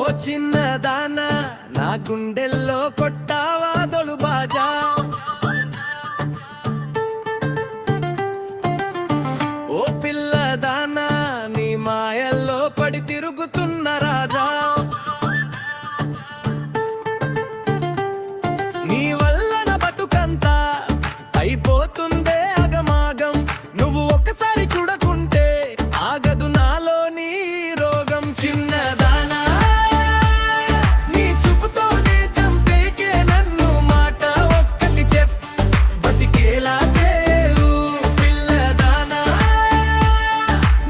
ఓ చిన్నదానా నా గుండెల్లో కొట్టావా దొలు బాజా. ఓ పిల్లదానా నీ మాయల్లో పడి తిరుగుతున్న రాజా. నీ వల్ల నా బతుకంతా అయిపోతుందే అగమాగం. నువ్వు ఒక్కసారి చూడకుంటే ఆగదు నాలో నీ రోగం. చిన్నదానా నీ చూపుతోనే చంపేకే నన్ను, మాట ఒక్కటి చెప్ బతికేలా చేయు. పిల్లదానా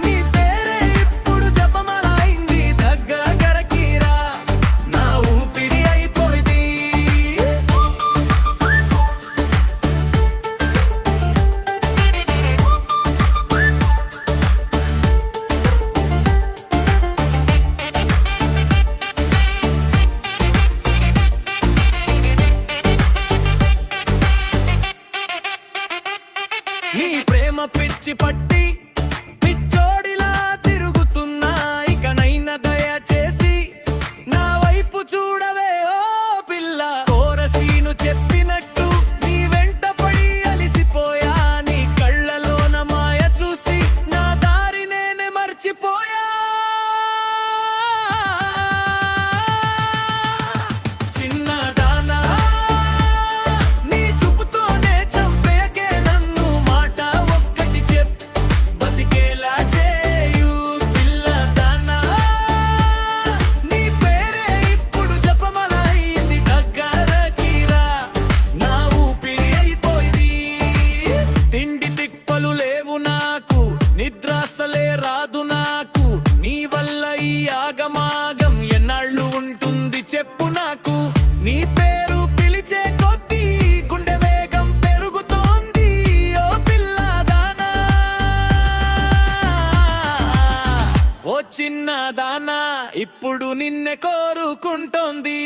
నీ పేరే ఇప్పుడు జపమలైంది, దగ్గరకి రా నా ఊపిరి అయిపోయింది. నీ ప్రేమ పిచ్చి పట్టి పిచ్చోడిలా తిరుగుతున్నా, ఇకనైనా దయచేసి నా వైపు చూడవే ఓ పిల్ల. కోరసీను చెప్పినట్టు నీ వెంట పడి అలిసిపోయా, నీ కళ్ళలోన మాయ చూసి నా దారి నేనే మర్చిపోయా. చిన్నదానా నీ చూపుతోనే చంపేకే నన్ను, మాట ఒక్కటి చెప్ బతికేలా చేయు. పిల్లదానా నీ పేరే ఇప్పుడు జపమలైంది, దగ్గరకి రా నా ఊపిరి అయిపోయింది. తిండి తిప్పలు లేవు నాకు, నిద్ర అసలే రాదు నాకు. నీ వల్ల ఈ ఆగమాగం ఎన్నాళ్ళు ఉంటుంది చెప్పు నాకు. నీ పేరు పిలిచే కొద్దీ గుండె వేగం పెరుగుతోంది. ఓ పిల్లదానా ఓ చిన్నదానా ఇప్పుడు నిన్నే కోరుకుంటోంది.